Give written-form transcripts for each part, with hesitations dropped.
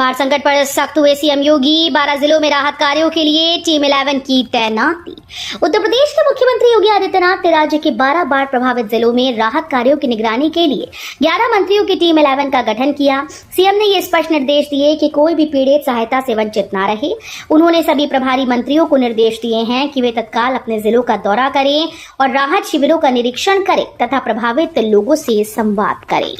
बाढ़ संकट पर सख्त हुए सीएम योगी। 12 जिलों में राहत कार्यों के लिए टीम 11 की तैनाती। उत्तर प्रदेश के मुख्यमंत्री योगी आदित्यनाथ ने राज्य के 12 बाढ़ प्रभावित जिलों में राहत कार्यों की निगरानी के लिए 11 मंत्रियों की टीम 11 का गठन किया। सीएम ने ये स्पष्ट निर्देश दिए कि कोई भी पीड़ित सहायता से वंचित न रहे। उन्होंने सभी प्रभारी मंत्रियों को निर्देश दिए हैं कि वे तत्काल अपने जिलों का दौरा करें और राहत शिविरों का निरीक्षण करें तथा प्रभावित लोगों से संवाद करें।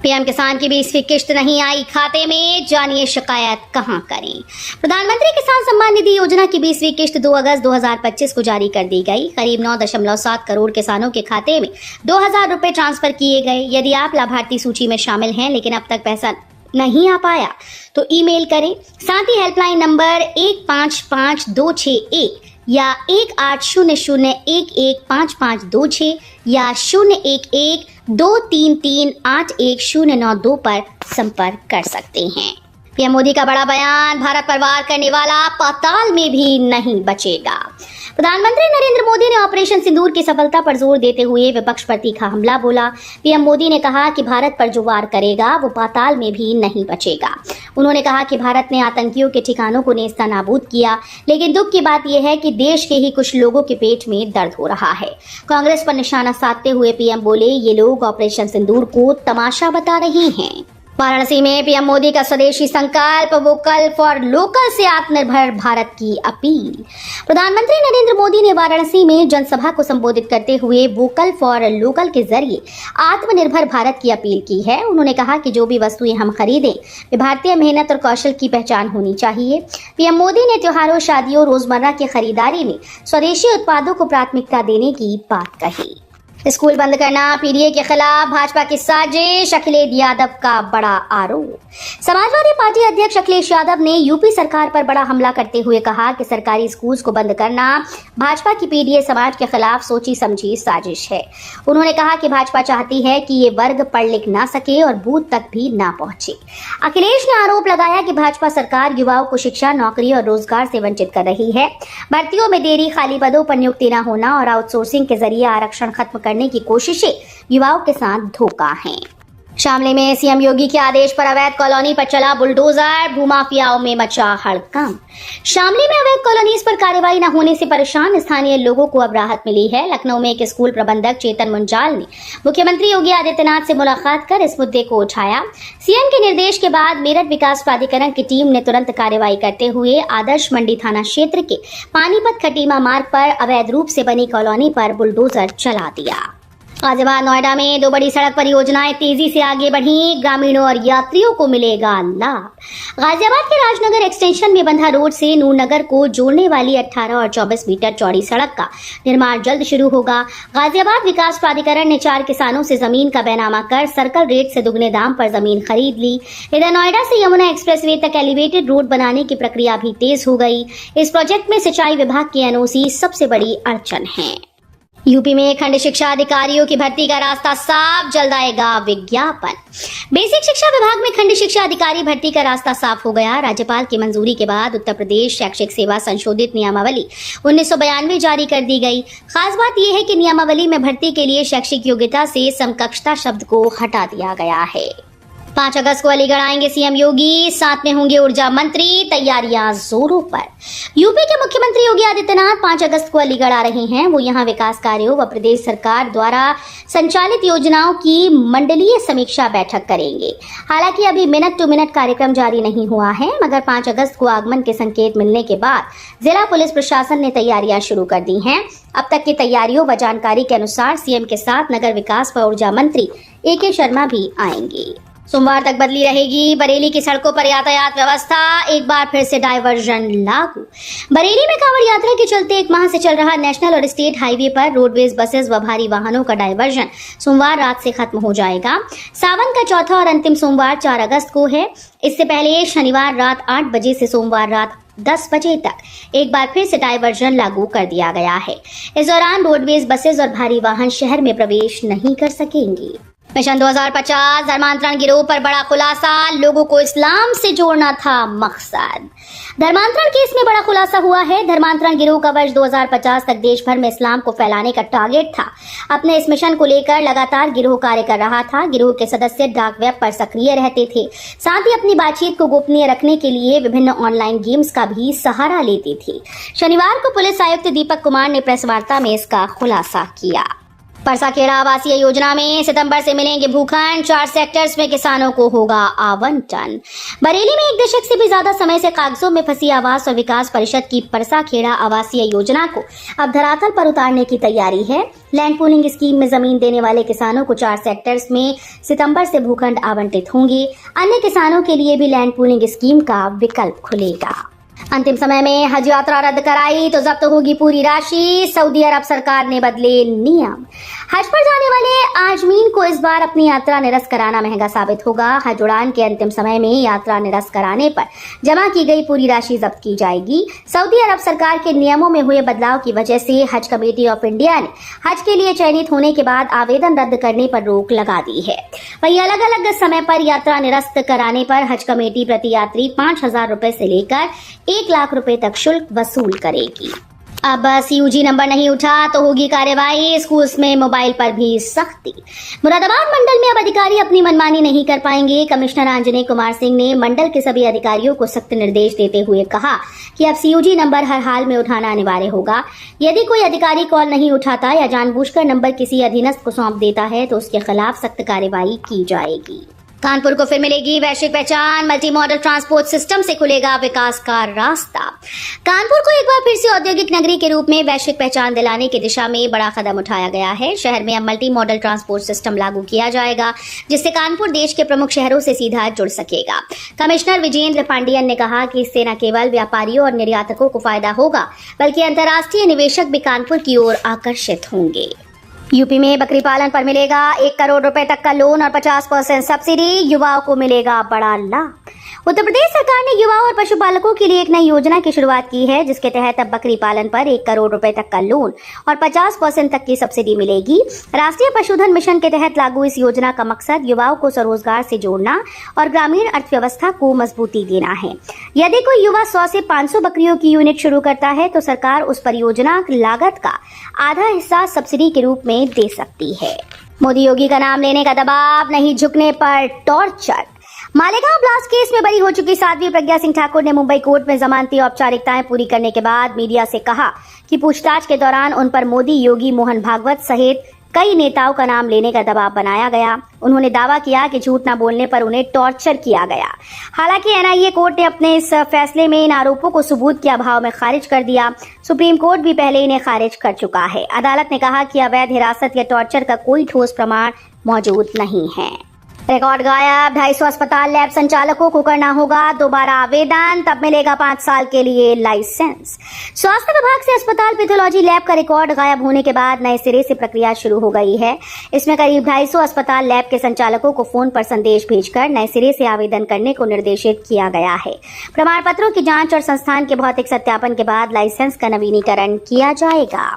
पीएम किसान की 20वीं किश्त नहीं आई खाते में, जानिए शिकायत कहां करें। प्रधानमंत्री किसान सम्मान निधि योजना की 20वीं किश्त 2 अगस्त 2025 को जारी कर दी गई। करीब 9.7 करोड़ किसानों के खाते में 2000 रुपए ट्रांसफर किए गए। यदि आप लाभार्थी सूची में शामिल हैं लेकिन अब तक पैसा नहीं आ पाया तो ईमेल करें। साथ ही हेल्पलाइन नंबर 155261 या 1800115526 या 011-233-81092 पर संपर्क कर सकते हैं। पीएम मोदी का बड़ा बयान, भारत पर वार करने वाला पाताल में भी नहीं बचेगा। प्रधानमंत्री नरेंद्र मोदी ने ऑपरेशन सिंदूर की सफलता पर जोर देते हुए विपक्ष पर तीखा हमला बोला। पीएम मोदी ने कहा कि भारत पर जो वार करेगा वो पाताल में भी नहीं बचेगा। उन्होंने कहा कि भारत ने आतंकियों के ठिकानों को नेस्तनाबूद किया, लेकिन दुख की बात यह है कि देश के ही कुछ लोगों के पेट में दर्द हो रहा है। कांग्रेस पर निशाना साधते हुए पीएम बोले, ये लोग ऑपरेशन सिंदूर को तमाशा बता रहे हैं। वाराणसी में पीएम मोदी का स्वदेशी संकल्प, वोकल फॉर लोकल से आत्मनिर्भर भारत की अपील। प्रधानमंत्री नरेंद्र मोदी ने वाराणसी में जनसभा को संबोधित करते हुए वोकल फॉर लोकल के जरिए आत्मनिर्भर भारत की अपील की है। उन्होंने कहा कि जो भी वस्तुएं हम खरीदें वे भारतीय मेहनत और कौशल की पहचान होनी चाहिए। पीएम मोदी ने त्योहारों, शादियों, रोजमर्रा की खरीदारी में स्वदेशी उत्पादों को प्राथमिकता देने की बात कही। स्कूल बंद करना पीडीए के खिलाफ भाजपा की साजिश, अखिलेश यादव का बड़ा आरोप। समाजवादी पार्टी अध्यक्ष अखिलेश यादव ने यूपी सरकार पर बड़ा हमला करते हुए कहा कि सरकारी स्कूल्स को बंद करना भाजपा की पीडीए समाज के खिलाफ सोची समझी साजिश है। उन्होंने कहा कि भाजपा चाहती है कि ये वर्ग पढ़ लिख ना सके और बूथ तक भी ना पहुंचे। अखिलेश ने आरोप लगाया कि भाजपा सरकार युवाओं को शिक्षा, नौकरी और रोजगार से वंचित कर रही है। भर्तियों में देरी, खाली पदों पर नियुक्ति न होना और आउटसोर्सिंग के जरिए आरक्षण खत्म करने की कोशिशें युवाओं के साथ धोखा हैं। शामली में सीएम योगी के आदेश पर अवैध कॉलोनी पर चला बुलडोजर, भूमाफियाओं में मचा हड़कंप। शामली में अवैध कॉलोनीज पर कार्रवाई न होने से परेशान स्थानीय लोगों को अब राहत मिली है। लखनऊ में एक स्कूल प्रबंधक चेतन मुंजाल ने मुख्यमंत्री योगी आदित्यनाथ से मुलाकात कर इस मुद्दे को उठाया। सीएम के निर्देश के बाद मेरठ विकास प्राधिकरण की टीम ने तुरंत कार्रवाई करते हुए आदर्श मंडी थाना क्षेत्र के पानीपत खटीमा मार्ग पर अवैध रूप से बनी कॉलोनी पर बुलडोजर चला दिया। गाजियाबाद, नोएडा में 2 बड़ी सड़क परियोजनाएं तेजी से आगे बढ़ी, ग्रामीणों और यात्रियों को मिलेगा लाभ। गाजियाबाद के राजनगर एक्सटेंशन में बंधा रोड से नूरनगर को जोड़ने वाली 18 और 24 मीटर चौड़ी सड़क का निर्माण जल्द शुरू होगा। गाजियाबाद विकास प्राधिकरण ने 4 किसानों से जमीन का बैनामा कर सर्कल रेट से दुगने दाम पर जमीन खरीद ली। इधर नोएडा से यमुना एक्सप्रेसवे तक एलिवेटेड रोड बनाने की प्रक्रिया भी तेज हो गई। इस प्रोजेक्ट में सिंचाई विभाग की एनओसी सबसे बड़ी अड़चन है। यूपी में खंड शिक्षा अधिकारियों की भर्ती का रास्ता साफ, जल्द आएगा विज्ञापन। बेसिक शिक्षा विभाग में खंड शिक्षा अधिकारी भर्ती का रास्ता साफ हो गया। राज्यपाल की मंजूरी के बाद उत्तर प्रदेश शैक्षिक सेवा संशोधित नियमावली 1992 जारी कर दी गई। खास बात यह है कि नियमावली में भर्ती के लिए शैक्षिक योग्यता से समकक्षता शब्द को हटा दिया गया है। 5 अगस्त को अलीगढ़ आएंगे सीएम योगी, साथ में होंगे ऊर्जा मंत्री, तैयारियां जोरों पर। यूपी के मुख्यमंत्री योगी आदित्यनाथ 5 अगस्त को अलीगढ़ आ रहे हैं। वो यहां विकास कार्यों व प्रदेश सरकार द्वारा संचालित योजनाओं की मंडलीय समीक्षा बैठक करेंगे। हालांकि अभी मिनट टू मिनट कार्यक्रम जारी नहीं हुआ है, मगर 5 अगस्त को आगमन के संकेत मिलने के बाद जिला पुलिस प्रशासन ने तैयारियां शुरू कर दी हैं। अब तक की तैयारियों व जानकारी के अनुसार सीएम के साथ नगर विकास व ऊर्जा मंत्री AK शर्मा भी आएंगे। सोमवार तक बदली रहेगी बरेली की सड़कों पर यातायात व्यवस्था, एक बार फिर से डायवर्जन लागू। बरेली में कांवड़ यात्रा के चलते 1 माह से चल रहा नेशनल और स्टेट हाईवे पर रोडवेज, बसेस व भारी वाहनों का डायवर्जन सोमवार रात से खत्म हो जाएगा। सावन का चौथा और अंतिम सोमवार 4 अगस्त को है। इससे पहले शनिवार रात 8 बजे से सोमवार रात 10 बजे तक एक बार फिर से डायवर्जन लागू कर दिया गया है। इस दौरान रोडवेज, बसेस और भारी वाहन शहर में प्रवेश नहीं कर सकेंगे। मिशन 2050 धर्मांतरण गिरोह पर बड़ा खुलासा, लोगों को इस्लाम से जोड़ना था मकसद। धर्मांतरण केस में बड़ा खुलासा हुआ है। धर्मांतरण गिरोह का वर्ष 2050 तक देश भर में इस्लाम को फैलाने का टारगेट था। अपने इस मिशन को लेकर लगातार गिरोह कार्य कर रहा था। गिरोह के सदस्य डार्क वेब पर सक्रिय रहते थे, साथ ही अपनी बातचीत को गोपनीय रखने के लिए विभिन्न ऑनलाइन गेम्स का भी सहारा लेते थे। शनिवार को पुलिस आयुक्त दीपक कुमार ने प्रेस वार्ता में इसका खुलासा किया। परसाखेड़ा आवासीय योजना में सितंबर से मिलेंगे भूखंड, 4 सेक्टर्स में किसानों को होगा आवंटन। बरेली में 1 दशक से भी ज्यादा समय से कागजों में फंसी आवास और विकास परिषद की परसाखेड़ा आवासीय योजना को अब धरातल पर उतारने की तैयारी है। लैंड पूलिंग स्कीम में जमीन देने वाले किसानों को 4 सेक्टर्स में सितंबर से भूखंड आवंटित होंगे। अन्य किसानों के लिए भी लैंड पूलिंग स्कीम का विकल्प खुलेगा। अंतिम समय में हज यात्रा रद्द कराई तो जब्त होगी पूरी राशि, सऊदी अरब सरकार ने बदले नियम। हज पर जाने वाले आजमीन को इस बार अपनी यात्रा निरस्त कराना महंगा साबित होगा। हज उड़ान के अंतिम समय में यात्रा निरस्त कराने पर जमा की गई पूरी राशि जब्त की जाएगी। सऊदी अरब सरकार के नियमों में हुए बदलाव की वजह से हज कमेटी ऑफ इंडिया ने हज के लिए चयनित होने के बाद आवेदन रद्द करने पर रोक लगा दी है। वहीं अलग अलग समय पर यात्रा निरस्त कराने पर हज कमेटी प्रति यात्री 5,000 रुपए से लेकर 1 लाख रुपए तक शुल्क वसूल करेगी। अब सीयूजी नंबर नहीं उठा तो होगी कार्रवाई, स्कूल्स में मोबाइल पर भी सख्ती। मुरादाबाद मंडल में अब अधिकारी अपनी मनमानी नहीं कर पाएंगे। कमिश्नर आंजनेय कुमार सिंह ने मंडल के सभी अधिकारियों को सख्त निर्देश देते हुए कहा कि अब सीयूजी नंबर हर हाल में उठाना अनिवार्य होगा। यदि कोई अधिकारी कॉल नहीं उठाता या जानबूझकर नंबर किसी अधीनस्थ को सौंप देता है तो उसके खिलाफ सख्त कार्रवाई की जाएगी। कानपुर को फिर मिलेगी वैश्विक पहचान, मल्टी मॉडल ट्रांसपोर्ट सिस्टम से खुलेगा विकास का रास्ता। कानपुर को एक बार फिर से औद्योगिक नगरी के रूप में वैश्विक पहचान दिलाने की दिशा में बड़ा कदम उठाया गया है। शहर में अब मल्टी मॉडल ट्रांसपोर्ट सिस्टम लागू किया जाएगा, जिससे कानपुर देश के प्रमुख शहरों से सीधा जुड़ सकेगा। कमिश्नर विजेंद्र पांडियन ने कहा कि इससे न केवल व्यापारियों और निर्यातकों को फायदा होगा, बल्कि अंतर्राष्ट्रीय निवेशक भी कानपुर की ओर आकर्षित होंगे। यूपी में बकरी पालन पर मिलेगा 1 करोड़ रुपए तक का लोन और 50% सब्सिडी, युवाओं को मिलेगा बड़ा लाभ। उत्तर प्रदेश सरकार ने युवाओं और पशुपालकों के लिए एक नई योजना की शुरुआत की है, जिसके तहत अब बकरी पालन पर 1 करोड़ रुपए तक का लोन और 50% तक की सब्सिडी मिलेगी। राष्ट्रीय पशुधन मिशन के तहत लागू इस योजना का मकसद युवाओं को स्वरोजगार से जोड़ना और ग्रामीण अर्थव्यवस्था को मजबूती देना है। यदि कोई युवा 100 से 500 बकरियों की यूनिट शुरू करता है तो सरकार उस परियोजना लागत का आधा हिस्सा सब्सिडी के रूप में दे सकती है। मोदी योगी का नाम लेने का दबाव, नहीं झुकने पर टॉर्चर। मालेगांव ब्लास्ट केस में बरी हो चुकी साध्वी प्रज्ञा सिंह ठाकुर ने मुंबई कोर्ट में जमानती औपचारिकताएं पूरी करने के बाद मीडिया से कहा कि पूछताछ के दौरान उन पर मोदी, योगी, मोहन भागवत सहित कई नेताओं का नाम लेने का दबाव बनाया गया। उन्होंने दावा किया कि झूठ न बोलने पर उन्हें टॉर्चर किया गया। हालांकि एनआईए कोर्ट ने अपने इस फैसले में इन आरोपों को सबूत के अभाव में खारिज कर दिया। सुप्रीम कोर्ट भी पहले इन्हें खारिज कर चुका है। अदालत ने कहा कि अवैध हिरासत या टॉर्चर का कोई ठोस प्रमाण मौजूद नहीं है। रिकॉर्ड गायब, 250 अस्पताल लैब संचालकों को करना होगा दोबारा आवेदन, तब मिलेगा 5 साल के लिए लाइसेंस। स्वास्थ्य विभाग से अस्पताल पैथोलॉजी लैब का रिकॉर्ड गायब होने के बाद नए सिरे से प्रक्रिया शुरू हो गई है। इसमें करीब 250 अस्पताल लैब के संचालकों को फोन पर संदेश भेजकर नए सिरे से आवेदन करने को निर्देशित किया गया है। प्रमाण पत्रों की जांच और संस्थान के भौतिक सत्यापन के बाद लाइसेंस का नवीनीकरण किया जाएगा।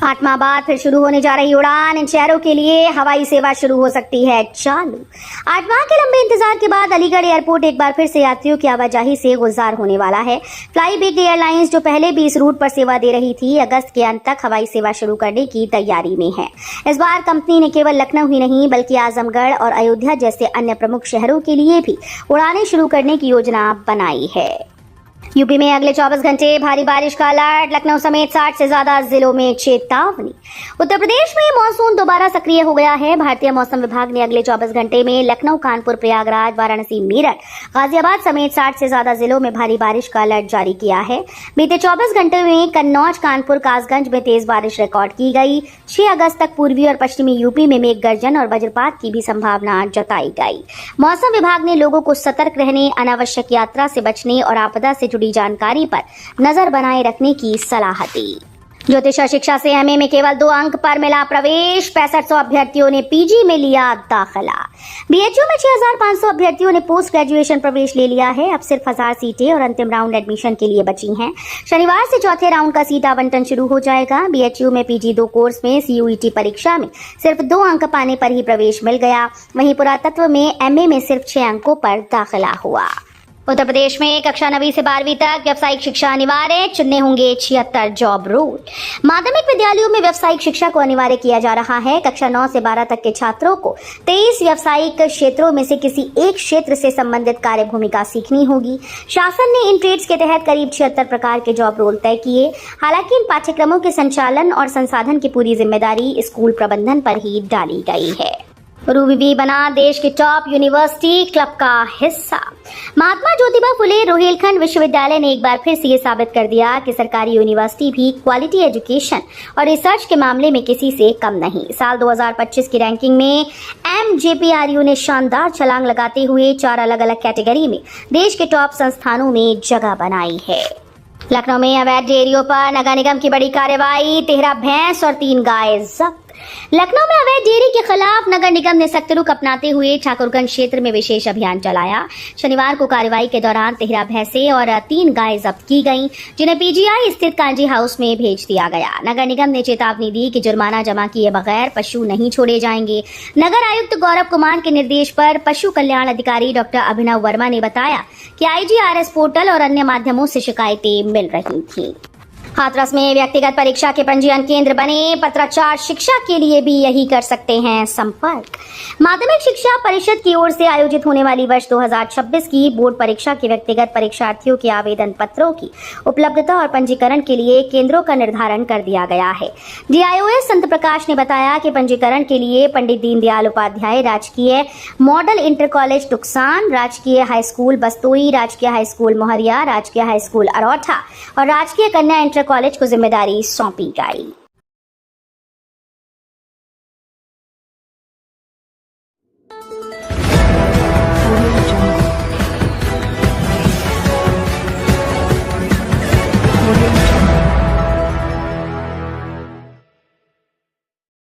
8 माह बाद फिर शुरू होने जा रही उड़ान, इन शहरों के लिए हवाई सेवा शुरू हो सकती है चालू। 8 माह के लंबे इंतजार के बाद अलीगढ़ एयरपोर्ट एक बार फिर से यात्रियों की आवाजाही से गुलजार होने वाला है। फ्लाई बिग एयरलाइंस जो पहले भी इस रूट पर सेवा दे रही थी, अगस्त के अंत तक हवाई सेवा शुरू करने की तैयारी में है। इस बार कंपनी ने केवल लखनऊ ही नहीं बल्कि आजमगढ़ और अयोध्या जैसे अन्य प्रमुख शहरों के लिए भी उड़ानें शुरू करने की योजना बनाई है। यूपी में अगले 24 घंटे भारी बारिश का अलर्ट, लखनऊ समेत 60 से ज्यादा जिलों में चेतावनी। उत्तर प्रदेश में मानसून दोबारा सक्रिय हो गया है। भारतीय मौसम विभाग ने अगले 24 घंटे में लखनऊ, कानपुर, प्रयागराज, वाराणसी, मेरठ, गाजियाबाद समेत 60 से ज्यादा जिलों में भारी बारिश का अलर्ट जारी किया है। बीते 24 घंटे में कन्नौज, कानपुर, कासगंज में तेज बारिश रिकॉर्ड की गई। 6 अगस्त तक पूर्वी और पश्चिमी यूपी में मेघ गर्जन और वज्रपात की भी संभावना जताई गई। मौसम विभाग ने लोगों को सतर्क रहने, अनावश्यक यात्रा से बचने और आपदा से जुड़ी जानकारी पर नजर बनाए रखने की सलाह दी। ज्योतिष शिक्षा से एमए में केवल 2 अंक पर मिला प्रवेश। 6500 अभ्यर्थियों ने पीजी में लिया दाखिला। बीएचयू में 6500 अभ्यर्थियों ने पोस्ट ग्रेजुएशन प्रवेश ले लिया है। अब सिर्फ 1000 सीटें और अंतिम राउंड एडमिशन के लिए बची हैं। शनिवार से चौथे राउंड का सीट आवंटन शुरू हो जाएगा। बीएचयू में पीजी 2 कोर्स में सीयूईटी परीक्षा में सिर्फ 2 अंक पाने पर ही प्रवेश मिल गया। वहीं पुरातत्व में एमए में सिर्फ 6 अंकों पर दाखिला हुआ। उत्तर प्रदेश में कक्षा 9वीं से 12वीं तक व्यावसायिक शिक्षा अनिवार्य, चुनने होंगे 76 जॉब रोल। माध्यमिक विद्यालयों में व्यावसायिक शिक्षा को अनिवार्य किया जा रहा है। कक्षा 9 से 12 तक के छात्रों को 23 व्यावसायिक क्षेत्रों में से किसी एक क्षेत्र से संबंधित कार्य भूमिका सीखनी होगी। शासन ने इन ट्रेड्स के तहत करीब 76 प्रकार के जॉब रोल तय किए। हालांकि इन पाठ्यक्रमों के संचालन और संसाधन की पूरी जिम्मेदारी स्कूल प्रबंधन पर ही डाली गई है। रूबी बना देश के टॉप यूनिवर्सिटी क्लब का हिस्सा। महात्मा ज्योतिबा फुले रोहिलखंड विश्वविद्यालय ने एक बार फिर से ये साबित कर दिया कि सरकारी यूनिवर्सिटी भी क्वालिटी एजुकेशन और रिसर्च के मामले में किसी से कम नहीं। साल 2025 की रैंकिंग में एमजेपीआरयू ने शानदार छलांग लगाते हुए 4 अलग अलग कैटेगरी में देश के टॉप संस्थानों में जगह बनाई है। लखनऊ में अवैध डेयरियों पर नगर निगम की बड़ी कार्रवाई। 13 भैंस और 3 गाय जब्त। लखनऊ में अवैध डेयरी के खिलाफ नगर निगम ने सख्त रुख अपनाते हुए ठाकुरगंज क्षेत्र में विशेष अभियान चलाया। शनिवार को कार्रवाई के दौरान 13 भैंसें और 3 गाय जब्त की गईं, जिन्हें पीजीआई स्थित कांजी हाउस में भेज दिया गया। नगर निगम ने चेतावनी दी कि जुर्माना जमा किए बगैर पशु नहीं छोड़े जाएंगे। नगर आयुक्त गौरव कुमार के निर्देश पर पशु कल्याण अधिकारी डॉक्टर अभिनव वर्मा ने बताया कि आईजीआरएस पोर्टल और अन्य माध्यमों से शिकायतें मिल रही थी। हाथरस में व्यक्तिगत परीक्षा के पंजीयन केंद्र बने। पत्राचार शिक्षा के लिए भी यही कर सकते हैं संपर्क। माध्यमिक शिक्षा परिषद की ओर से आयोजित होने वाली वर्ष 2026 की बोर्ड परीक्षा के व्यक्तिगत परीक्षार्थियों के आवेदन पत्रों की उपलब्धता और पंजीकरण के लिए केंद्रों का निर्धारण कर दिया गया है। डीआईओएस संत प्रकाश ने बताया कि पंजीकरण के लिए पंडित दीनदयाल उपाध्याय राजकीय मॉडल इंटर कॉलेज टुकसान, राजकीय हाई स्कूल बस्तोई, राजकीय हाई स्कूल मोहरिया, राजकीय हाई स्कूल अरौठा और राजकीय कन्या इंटर कॉलेज को जिम्मेदारी सौंपी गई।